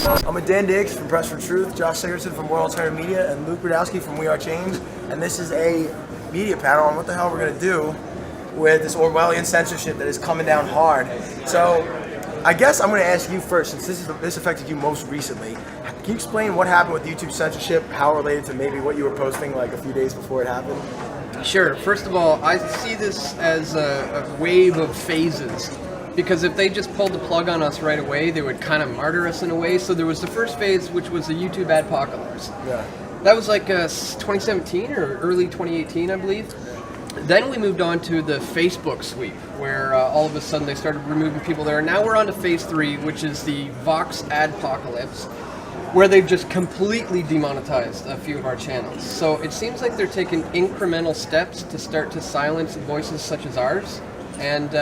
I'm with Dan Diggs from Press for Truth, Josh Sigurdson from World Alternative Media, and Luke Rudowski from We Are Change. And this is a media panel on what the hell we're going to do with this Orwellian censorship that is coming down hard. So I guess I'm going to ask you first, since this affected you most recently. Can you explain what happened with YouTube censorship, how related to maybe what you were posting like a few days before it happened? Sure. First of all, I see this as a wave of phases. Because if they just pulled the plug on us right away, they would kind of martyr us in a way. So there was the first phase, which was the YouTube adpocalypse. Yeah. That was like 2017 or early 2018, I believe. Then we moved on to the Facebook sweep, where all of a sudden they started removing people there. Now we're on to phase 3, which is the Vox adpocalypse, where they've just completely demonetized a few of our channels. So it seems like they're taking incremental steps to start to silence voices such as ours. And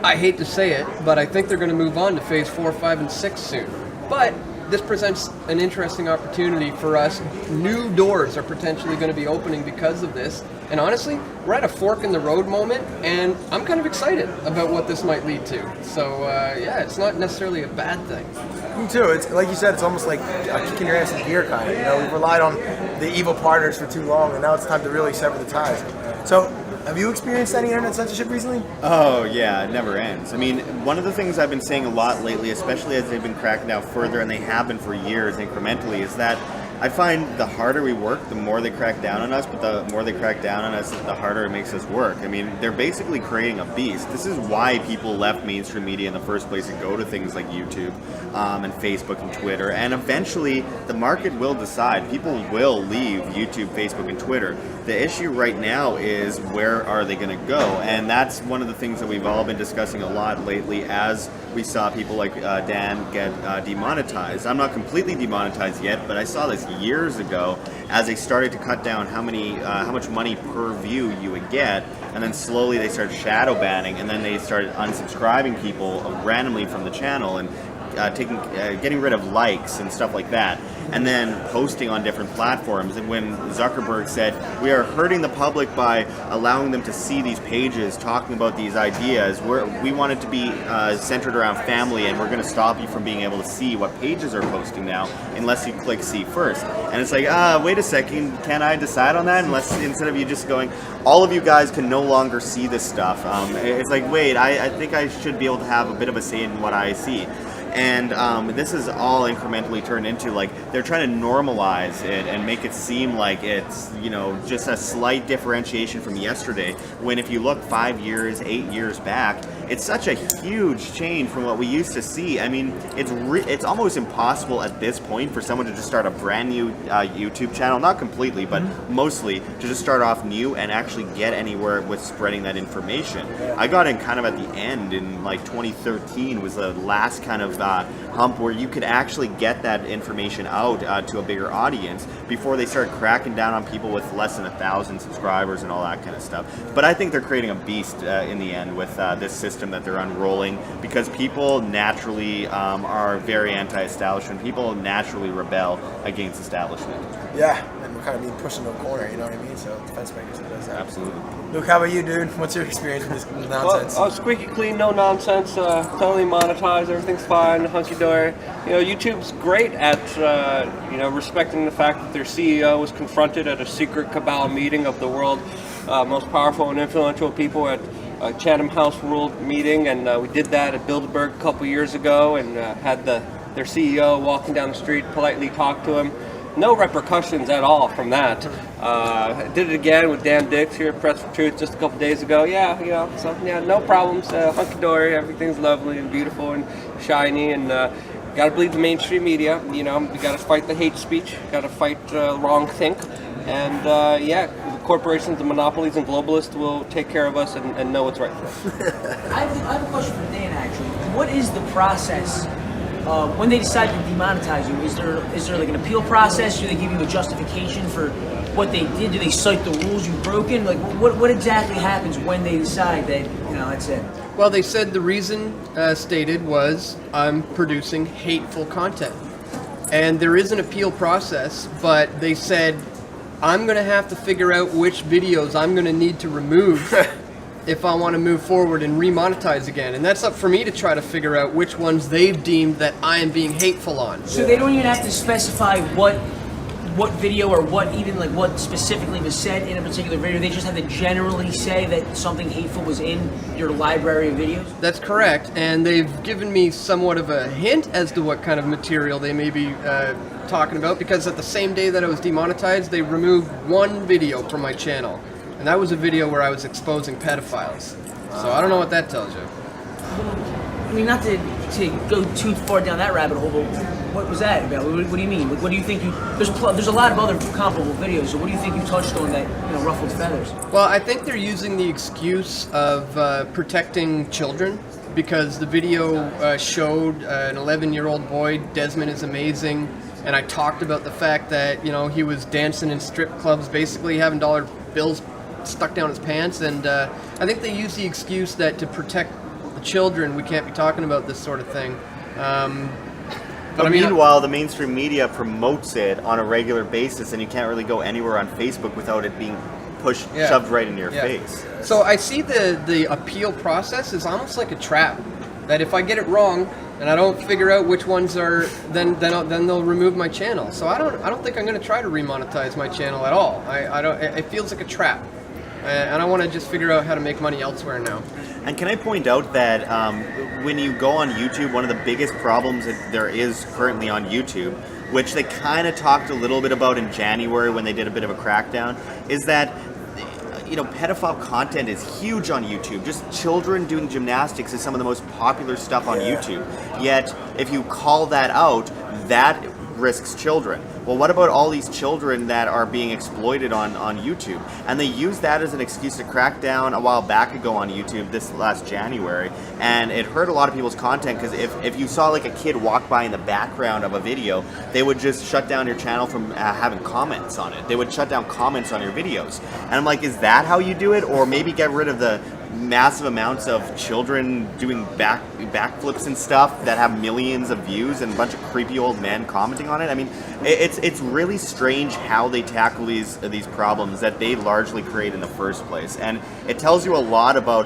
I hate to say it, but I think they're going to move on to phase 4, 5, and 6 soon. But this presents an interesting opportunity for us. New doors are potentially going to be opening because of this. And honestly, we're at a fork in the road moment, and I'm kind of excited about what this might lead to. So yeah, it's not necessarily a bad thing. Me too. It's like you said, it's almost like kicking your ass in gear kind of. You know, we've relied on the evil partners for too long, and now it's time to really sever the ties. So, have you experienced any internet censorship recently? Oh yeah, it never ends. I mean, one of the things I've been saying a lot lately, especially as they've been cracking down further, and they have been for years incrementally, is that I find the harder we work, the more they crack down on us, but the more they crack down on us, the harder it makes us work. I mean, they're basically creating a beast. This is why people left mainstream media in the first place and go to things like YouTube and Facebook and Twitter. And eventually, the market will decide. People will leave YouTube, Facebook, and Twitter. The issue right now is where are they going to go? And that's one of the things that we've all been discussing a lot lately as we saw people like Dan get demonetized. I'm not completely demonetized yet, but I saw this years ago as they started to cut down how much money per view you would get, and then slowly they started shadow banning, and then they started unsubscribing people randomly from the channel and getting rid of likes and stuff like that, and then posting on different platforms. And when Zuckerberg said, we are hurting the public by allowing them to see these pages talking about these ideas, we want it to be centered around family, and we're going to stop you from being able to see what pages are posting now unless you click see first. And it's like, wait a second, can I decide on that? Instead of you just going, all of you guys can no longer see this stuff. It's like, wait, I think I should be able to have a bit of a say in what I see. And this is all incrementally turned into, like, they're trying to normalize it and make it seem like it's, you know, just a slight differentiation from yesterday, when if you look 5 years, 8 years back, it's such a huge change from what we used to see. I mean, it's almost impossible at this point for someone to just start a brand new YouTube channel, not completely, but mostly, to just start off new and actually get anywhere with spreading that information. I got in kind of at the end in, like, 2013 was the last kind of hump where you could actually get that information out to a bigger audience before they start cracking down on people with less than 1,000 subscribers and all that kind of stuff. But I think they're creating a beast in the end with this system that they're unrolling, because people naturally are very anti-establishment. People naturally rebel against establishment. Yeah, and we're kind of being pushed into a corner, you know what I mean? So defense mechanism does that. Absolutely. Luke, how about you, dude? What's your experience with this nonsense? Well, squeaky clean, no nonsense, totally monetized, everything's fine, hunky-dory. You know, YouTube's great at, respecting the fact that their CEO was confronted at a secret cabal meeting of the world's most powerful and influential people at a Chatham House World meeting, and we did that at Bilderberg a couple years ago, and had their CEO walking down the street, politely talk to him. No repercussions at all from that. Did it again with Dan Diggs here at Press for Truth just a couple days ago. No problems. Hunky-dory, everything's lovely and beautiful and shiny, and gotta believe the mainstream media. You know, we gotta fight the hate speech, gotta fight wrong think, and the corporations, the monopolies, and globalists will take care of us and know what's right for us. I have a question for Dan, actually. What is the process when they decide to demonetize you? Is there like an appeal process? Do they give you a justification for what they did? Do they cite the rules you've broken? Like, what exactly happens when they decide that, that's it? Well, they said the reason stated was I'm producing hateful content. And there is an appeal process, but they said I'm going to have to figure out which videos I'm going to need to remove if I want to move forward and remonetize again. And that's up for me to try to figure out which ones they've deemed that I am being hateful on. So they don't even have to specify what video or what specifically was said in a particular video. They just have to generally say that something hateful was in your library of videos. That's correct, and they've given me somewhat of a hint as to what kind of material they may be talking about, because at the same day that I was demonetized, they removed one video from my channel, and that was a video where I was exposing pedophiles. So I don't know what that tells you. I mean, not to go too far down that rabbit hole, but what was that about? What do you mean? What do you think you? There's a lot of other comparable videos. So what do you think you touched on that ruffled feathers? Well, I think they're using the excuse of protecting children, because the video showed an 11-year-old boy. Desmond is amazing, and I talked about the fact that he was dancing in strip clubs, basically having dollar bills stuck down his pants, and I think they use the excuse that to protect the children, we can't be talking about this sort of thing. But meanwhile, the mainstream media promotes it on a regular basis, and you can't really go anywhere on Facebook without it being shoved right into your face. So I see the appeal process is almost like a trap. That if I get it wrong and I don't figure out which ones are, then they'll remove my channel. So I don't think I'm going to try to remonetize my channel at all. I don't. It feels like a trap, and I want to just figure out how to make money elsewhere now. And can I point out that when you go on YouTube, one of the biggest problems that there is currently on YouTube, which they kind of talked a little bit about in January when they did a bit of a crackdown, is that pedophile content is huge on YouTube. Just children doing gymnastics is some of the most popular stuff on YouTube. Yet, if you call that out, that risks children. Well, what about all these children that are being exploited on YouTube? And they used that as an excuse to crack down a while back ago on YouTube this last January, and it hurt a lot of people's content, because if you saw like a kid walk by in the background of a video, they would just shut down your channel from having comments on it. They would shut down comments on your videos. And I'm like, is that how you do it? Or maybe get rid of the massive amounts of children doing backflips and stuff that have millions of views and a bunch of creepy old men commenting on it. I mean, it's really strange how they tackle these problems that they largely create in the first place, and it tells you a lot about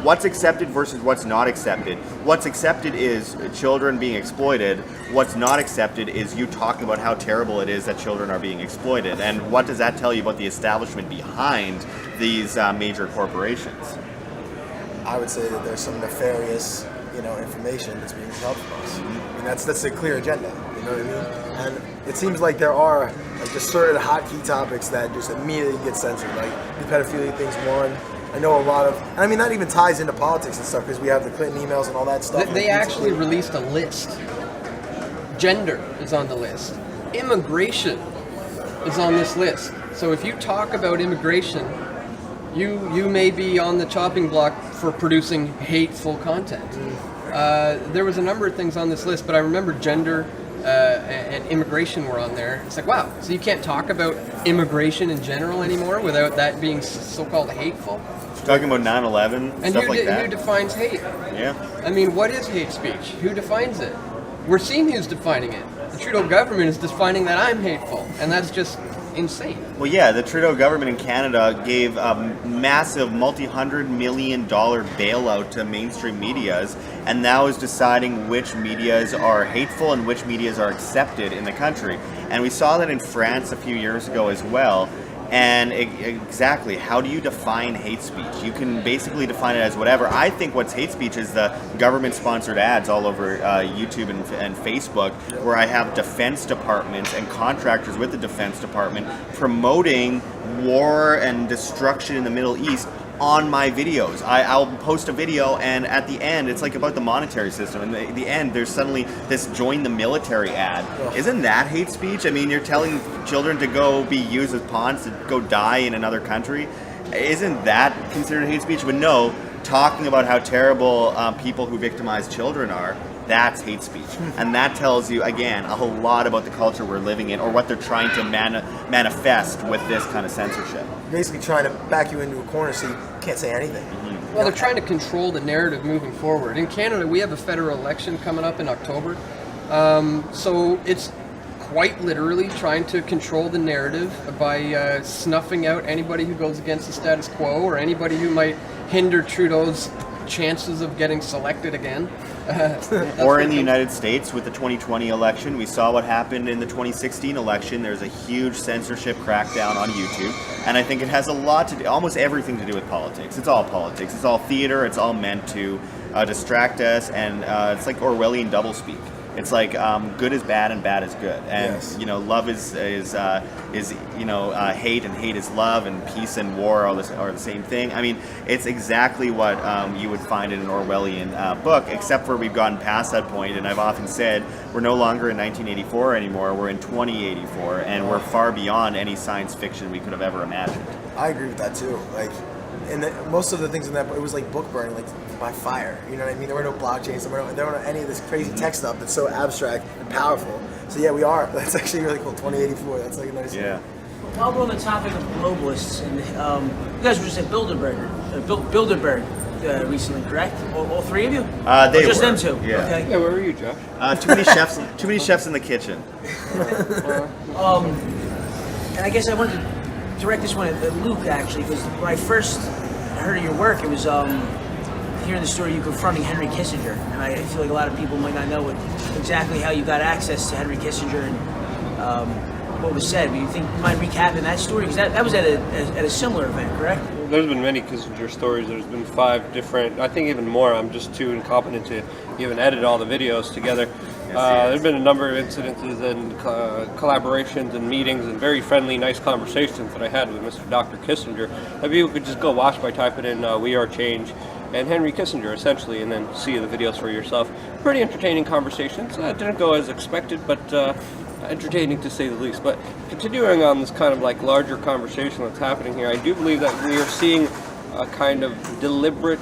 what's accepted versus what's not accepted. What's accepted is children being exploited. What's not accepted is you talking about how terrible it is that children are being exploited. And what does that tell you about the establishment behind these major corporations? I would say that there's some nefarious, information that's being held from us. I mean, that's a clear agenda. You know what I mean? And it seems like there are just certain hot key topics that just immediately get censored. Like the pedophilia thing's one. I know a lot of, and I mean that even ties into politics and stuff, because we have the Clinton emails and all that stuff. They actually released a list. Gender is on the list. Immigration is on this list. So if you talk about immigration, you may be on the chopping block for producing hateful content. There was a number of things on this list, but I remember gender and immigration were on there. It's like, wow, so you can't talk about immigration in general anymore without that being so-called hateful? Talking about 9/11, and stuff like that. Who defines hate? Yeah. I mean, what is hate speech? Who defines it? We're seeing who's defining it. The Trudeau government is defining that I'm hateful, and that's just insane. Well, yeah, the Trudeau government in Canada gave a massive multi-$100 million bailout to mainstream medias, and now is deciding which medias are hateful and which medias are accepted in the country. And we saw that in France a few years ago as well. And exactly, how do you define hate speech? You can basically define it as whatever. I think what's hate speech is the government-sponsored ads all over YouTube and Facebook, where I have defense departments and contractors with the Defense Department promoting war and destruction in the Middle East on my videos. I'll post a video, and at the end, it's like about the monetary system. And at the end, there's suddenly this join the military ad. Isn't that hate speech? I mean, you're telling children to go be used as pawns to go die in another country. Isn't that considered hate speech? But no, talking about how terrible people who victimize children are, that's hate speech. And that tells you, again, a whole lot about the culture we're living in, or what they're trying to manifest with this kind of censorship. Basically trying to back you into a corner so you can't say anything. Well, they're trying to control the narrative moving forward. In Canada, we have a federal election coming up in October. So it's quite literally trying to control the narrative by snuffing out anybody who goes against the status quo, or anybody who might hinder Trudeau's chances of getting selected again. Or in the United States with the 2020 election, we saw what happened in the 2016 election. There's a huge censorship crackdown on YouTube, and I think it has a lot to do, almost everything to do with politics. It's all politics. It's all theater. It's all meant to distract us, and it's like Orwellian doublespeak. It's like good is bad and bad is good, and Yes. love is hate, and hate is love, and peace and war are the same thing. I mean, it's exactly what you would find in an Orwellian book, except for we've gotten past that point. And I've often said we're no longer in 1984 anymore. We're in 2084, and we're far beyond any science fiction we could have ever imagined. I agree with that too. Like, and most of the things in that, it was like book burning, like by fire. You know what I mean? There were no blockchains. There weren't any of this crazy tech stuff that's so abstract and powerful. So yeah, we are. That's actually really cool. 2084. That's like a nice. Yeah. While we're on the topic of globalists, and you guys were just at Bilderberg recently, correct? All three of you? They or just were. them two? Yeah. Okay. Yeah, where were you, Josh? Too many chefs. Too many chefs in the kitchen. And I guess I wanted to direct this one at Luke, actually, because when I first heard of your work, it was hearing the story of you confronting Henry Kissinger, and I feel like a lot of people might not know exactly how you got access to Henry Kissinger and what was said. But you mind recapping that story? Because that was at a similar event, correct? There's been many Kissinger stories. There's been 5 different, I think even more. I'm just too incompetent to even edit all the videos together. There's been a number of incidences and collaborations and meetings and very friendly, nice conversations that I had with Mr. Dr. Kissinger that people could just go watch by typing in We Are Change and Henry Kissinger, essentially, and then see the videos for yourself. Pretty entertaining conversations. Didn't go as expected, but entertaining to say the least. But continuing on this kind of like larger conversation that's happening here, I do believe that we are seeing a kind of deliberate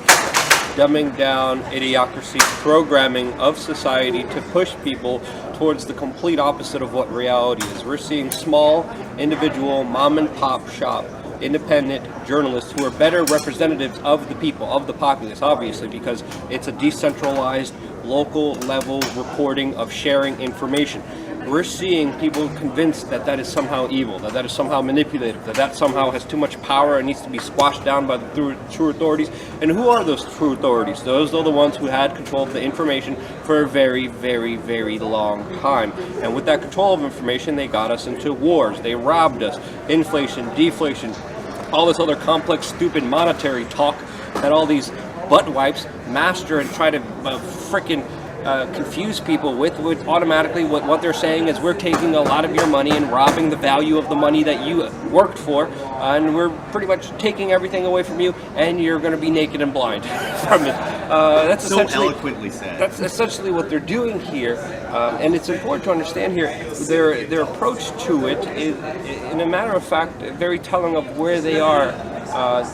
dumbing down idiocracy programming of society to push people towards the complete opposite of what reality is. We're seeing small, individual, mom and pop shop, independent journalists who are better representatives of the people, of the populace, obviously, because it's a decentralized, local level reporting of sharing information. We're seeing people convinced that that is somehow evil, that that is somehow manipulative, that that somehow has too much power and needs to be squashed down by the true authorities. And who are those true authorities? Those are the ones who had control of the information for a very, very, very long time. And with that control of information, they got us into wars. They robbed us. Inflation, deflation, all this other complex, stupid monetary talk that all these butt wipes master and try to frickin' confuse people with automatically what they're saying is we're taking a lot of your money and robbing the value of the money that you worked for, and we're pretty much taking everything away from you, and you're going to be naked and blind from it. That's So essentially eloquently said. That's essentially what they're doing here, and it's important to understand here their approach to it is, in a matter of fact, very telling of where they are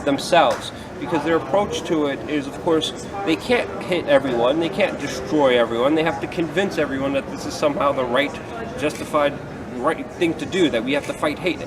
themselves. Because their approach to it is, of course, they can't hit everyone, they can't destroy everyone, they have to convince everyone that this is somehow the right, justified, right thing to do, that we have to fight hate.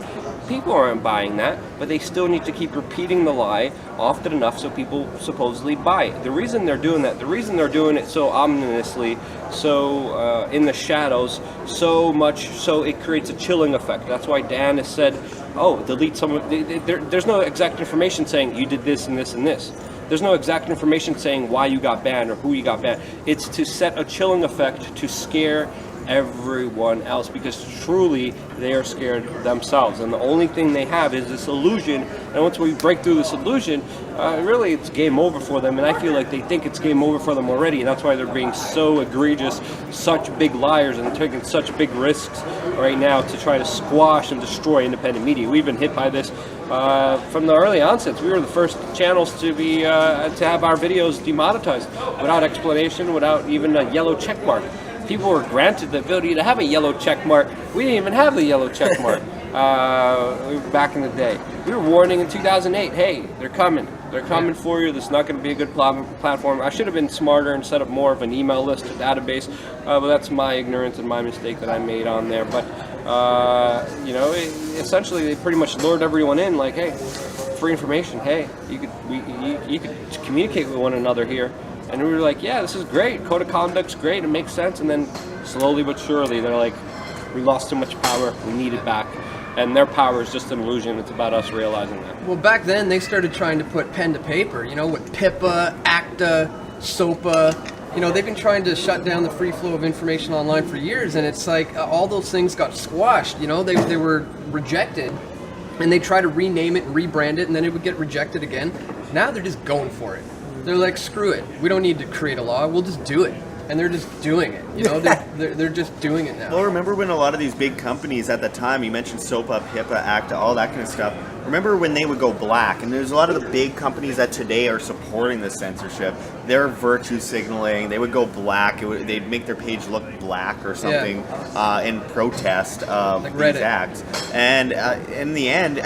People aren't buying that, but they still need to keep repeating the lie often enough so people supposedly buy it. The reason they're doing that, the reason they're doing it so ominously, so in the shadows, so much so it creates a chilling effect. That's why Dan has said, oh, delete some of, there's no exact information saying you did this and this and this. There's no exact information saying why you got banned or who you got banned. It's to set a chilling effect to scare everyone else, because truly they are scared themselves, and the only thing they have is this illusion, and once we break through this illusion, really it's game over for them, and I feel like they think it's game over for them already, and that's why they're being so egregious, such big liars, and they're taking such big risks right now to try to squash and destroy independent media. We've been hit by this from the early onset. We were the first channels to be to have our videos demonetized without explanation, without even a yellow check mark. People were granted the ability to have a yellow check mark. We didn't even have the yellow check mark back in the day. We were warning in 2008, hey, they're coming. They're coming for you. This is not going to be a good platform. I should have been smarter and set up more of an email list, a database, but that's my ignorance and my mistake that I made on there. But, essentially they pretty much lured everyone in like, hey, free information. Hey, you could communicate with one another here. And we were like, yeah, this is great. Code of conduct's great. It makes sense. And then slowly but surely, they're like, we lost too much power. We need it back. and their power is just an illusion. It's about us realizing that. Well, back then they started trying to put pen to paper, with PIPA, ACTA, SOPA. They've been trying to shut down the free flow of information online for years, and it's like all those things got squashed. They were rejected, and they try to rename it and rebrand it, and then it would get rejected again. Now they're just going for it. They're like, screw it. We don't need to create a law. We'll just do it. And they're just doing it. They're just doing it now. Well, remember when a lot of these big companies at the time, you mentioned SOPA, HIPAA, ACTA, all that kind of stuff. Remember when they would go black? And there's a lot of the big companies that today are supporting the censorship. They're virtue signaling. They would go black. They'd make their page look black or something in protest of like these Reddit. acts. And in the end,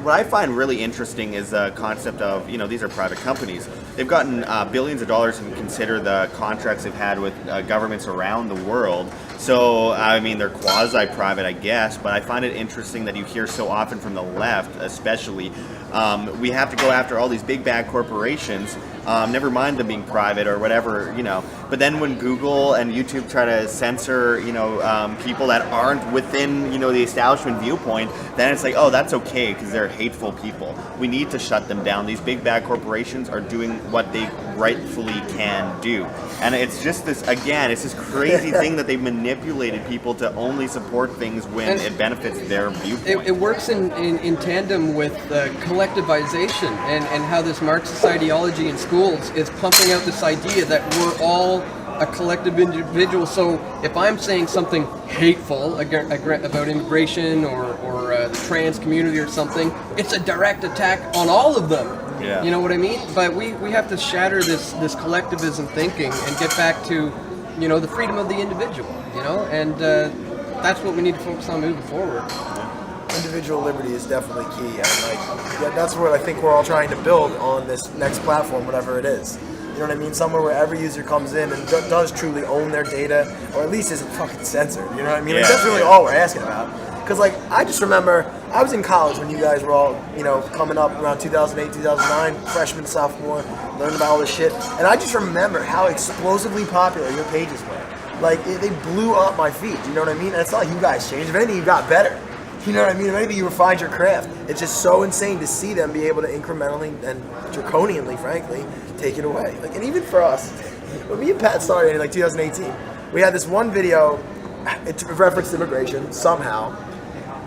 what I find really interesting is the concept of, these are private companies. They've gotten billions of dollars and consider the contracts they've had with governments around the world. So, they're quasi-private, I guess, but I find it interesting that you hear so often from the left, especially, we have to go after all these big bad corporations, never mind them being private or whatever, But then when Google and YouTube try to censor, people that aren't within, the establishment viewpoint, then it's like, oh, that's okay because they're hateful people. We need to shut them down. These big bad corporations are doing what they rightfully can do. And it's just this crazy thing that they've manipulated people to only support things when it benefits their viewpoint. It works in tandem with collectivization and how this Marxist ideology in schools is pumping out this idea that we're all a collective individual. So if I'm saying something hateful about immigration or the trans community or something, it's a direct attack on all of them. Yeah. You know what I mean? But we have to shatter this collectivism thinking and get back to, the freedom of the individual, and that's what we need to focus on moving forward. Individual liberty is definitely key, and that's what I think we're all trying to build on this next platform, whatever it is. You know what I mean? Somewhere where every user comes in and does truly own their data, or at least isn't fucking censored. You know what I mean? Yeah. Like, that's really all we're asking about. Because, I just remember, I was in college when you guys were all, coming up around 2008, 2009, freshman, sophomore, learning about all this shit. And I just remember how explosively popular your pages were. They blew up my feed. You know what I mean? And it's not like you guys changed. If anything, you got better. You know what I mean? If anything, you refined your craft. It's just so insane to see them be able to incrementally and draconianly, frankly, take it away. And even for us, when me and Pat started in 2018, we had this one video. It referenced immigration somehow.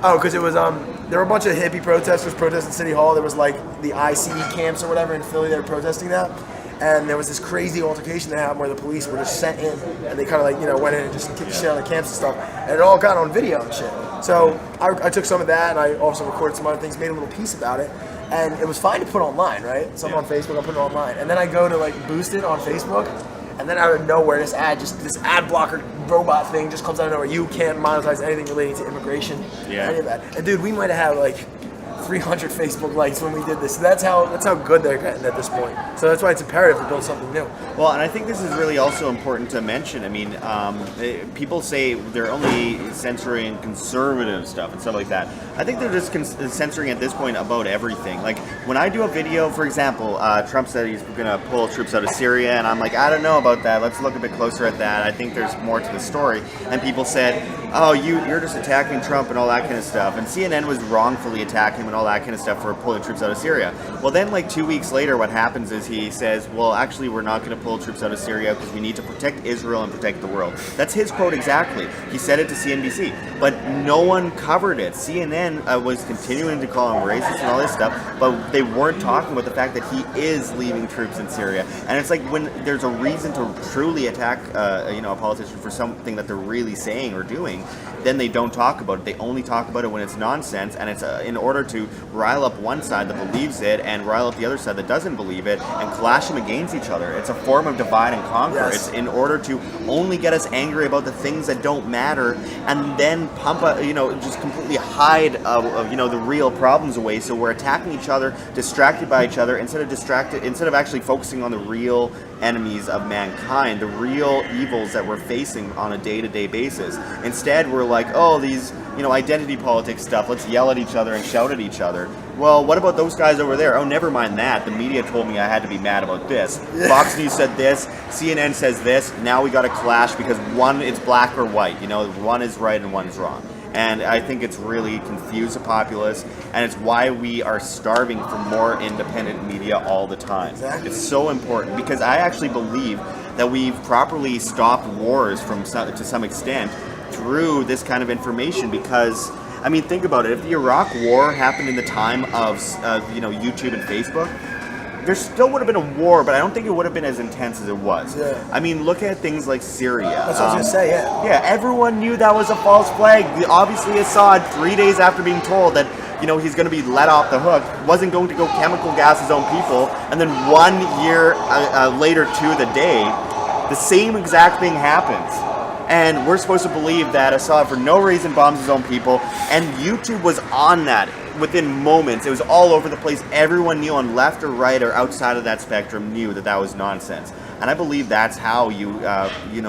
Oh, because it was there were a bunch of hippie protesters protesting City Hall. There was the ICE camps or whatever in Philly. They were protesting that, and there was this crazy altercation that happened where the police were just sent in, and they kind of went in and just kicked shit out of the camps and stuff, and it all got on video and shit. So I took some of that, and I also recorded some other things, made a little piece about it, and it was fine to put online, right? Some on Facebook, I put it online, and then I go to boost it on Facebook. And then out of nowhere, this ad blocker robot thing just comes out of nowhere. You can't monetize anything relating to immigration, any of that. And dude, we might have had 300 Facebook likes when we did this. So that's how good they're getting at this point. So that's why it's imperative to build something new. Well, and I think this is really also important to mention. People say they're only censoring conservative stuff and stuff like that. I think they're just censoring at this point about everything. When I do a video, for example, Trump said he's going to pull troops out of Syria, and I'm like, I don't know about that. Let's look a bit closer at that. I think there's more to the story. And people said, oh, you're just attacking Trump and all that kind of stuff. And CNN was wrongfully attacking him and all that kind of stuff for pulling troops out of Syria. Well, then 2 weeks later, what happens is he says, well, actually, we're not going to pull troops out of Syria because we need to protect Israel and protect the world. That's his quote exactly. He said it to CNBC, but no one covered it. CNN was continuing to call him racist and all this stuff, but they weren't talking about the fact that he is leaving troops in Syria. And it's like when there's a reason to truly attack a politician for something that they're really saying or doing, then they don't talk about it. They only talk about it when it's nonsense, and it's in order to rile up one side that believes it and rile up the other side that doesn't believe it and clash them against each other. It's a form of divide and conquer. Yes. It's in order to only get us angry about the things that don't matter, and then just completely hide the real problems away. So we're attacking each other, distracted by each other, instead of actually focusing on the real enemies of mankind, the real evils that we're facing on a day-to-day basis. Instead, we're like, oh, these identity politics stuff, let's yell at each other and shout at each other. Well, what about those guys over there? Oh, never mind that. The media told me I had to be mad about this. Fox News said this, CNN says this. Now we got to clash because one, it's black or white. One is right and one is wrong. And I think it's really confused the populace, and it's why we are starving for more independent media all the time. Exactly. It's so important, because I actually believe that we've properly stopped wars to some extent through this kind of information. Because, I mean, think about it. If the Iraq War happened in the time of YouTube and Facebook, there still would have been a war, but I don't think it would have been as intense as it was. Yeah. I mean, look at things like Syria. That's what I was gonna say. Yeah. Yeah, everyone knew that was a false flag. Obviously, Assad, 3 days after being told that he's going to be let off the hook, wasn't going to go chemical gas his own people, and then 1 year later to the day, the same exact thing happens. And we're supposed to believe that Assad, for no reason, bombs his own people, and YouTube was on that within moments. It was all over the place. Everyone knew, on left or right or outside of that spectrum, knew that that was nonsense. And I believe that's how you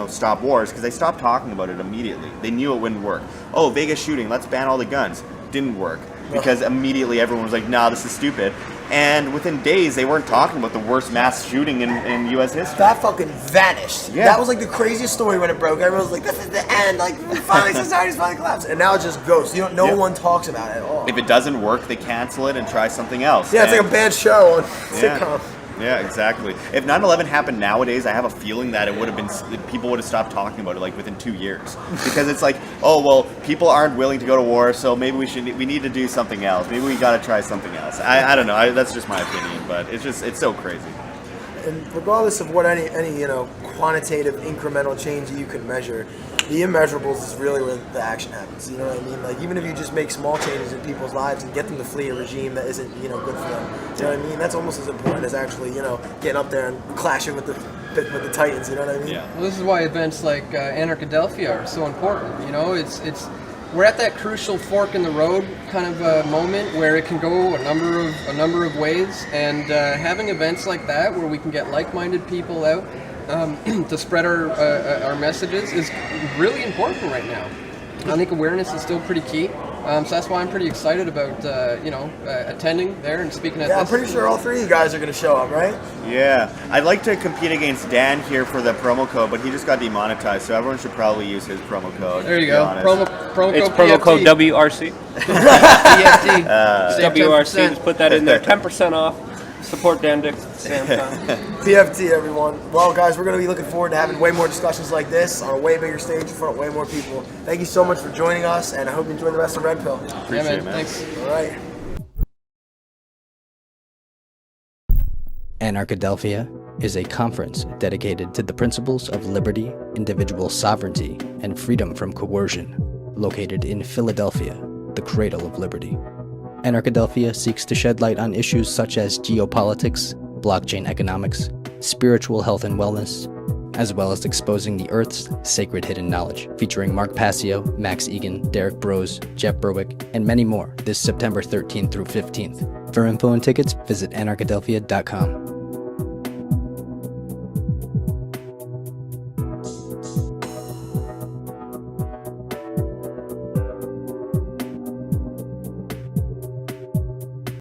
stop wars, because they stopped talking about it immediately. They knew it wouldn't work. Oh, Vegas shooting, let's ban all the guns. Didn't work, because immediately everyone was like, nah, this is stupid. And within days, they weren't talking about the worst mass shooting in U.S. history. That fucking vanished. Yeah. That was like the craziest story when it broke. Everyone was like, this is the end. Like, finally, society's finally collapsed. And now it just goes. No one talks about it at all. If it doesn't work, they cancel it and try something else. Yeah, it's like a bad show on Yeah. sitcom. Yeah, exactly. If 9/11 happened nowadays, I have a feeling that it would have been, people would have stopped talking about it like within 2 years, because it's like, oh well, people aren't willing to go to war, so maybe we need to do something else. Maybe we got to try something else. I don't know. That's just my opinion, but it's so crazy. And regardless of what any quantitative incremental change that you can measure, the immeasurables is really where the action happens. You know what I mean? Like, even if you just make small changes in people's lives and get them to flee a regime that isn't good for them, you know what I mean? That's almost as important as actually getting up there and clashing with the titans. You know what I mean? Yeah. Well, this is why events like Anarchadelphia are so important. We're at that crucial fork in the road kind of moment where it can go a number of ways, and having events like that where we can get like-minded people out to spread our messages is really important right now. I think awareness is still pretty key. So that's why I'm pretty excited about attending there and speaking at Yeah, I'm this. pretty sure all three of you guys are going to show up, right? Yeah, I'd like to compete against Dan here for the promo code, but he just got demonetized, so everyone should probably use his promo code. There you to be go. honest. Promo It's code promo code PFT. WRC. PFT. Save WRC, 10%. just put that in there. 10% off. Support Dan Dick. Same time. PFT, everyone. Well, guys, we're going to be looking forward to having way more discussions like this on a way bigger stage in front of way more people. Thank you so much for joining us, and I hope you enjoy the rest of Red Pill. Yeah, Appreciate it, man. Thanks. All right. Anarchadelphia is a conference dedicated to the principles of liberty, individual sovereignty, and freedom from coercion, located in Philadelphia, the cradle of liberty. Anarchadelphia seeks to shed light on issues such as geopolitics, blockchain economics, spiritual health and wellness, as well as exposing the Earth's sacred hidden knowledge, featuring Mark Passio, Max Egan, Derek Brose, Jeff Berwick, and many more this September 13th through 15th. For info and tickets, visit anarchadelphia.com.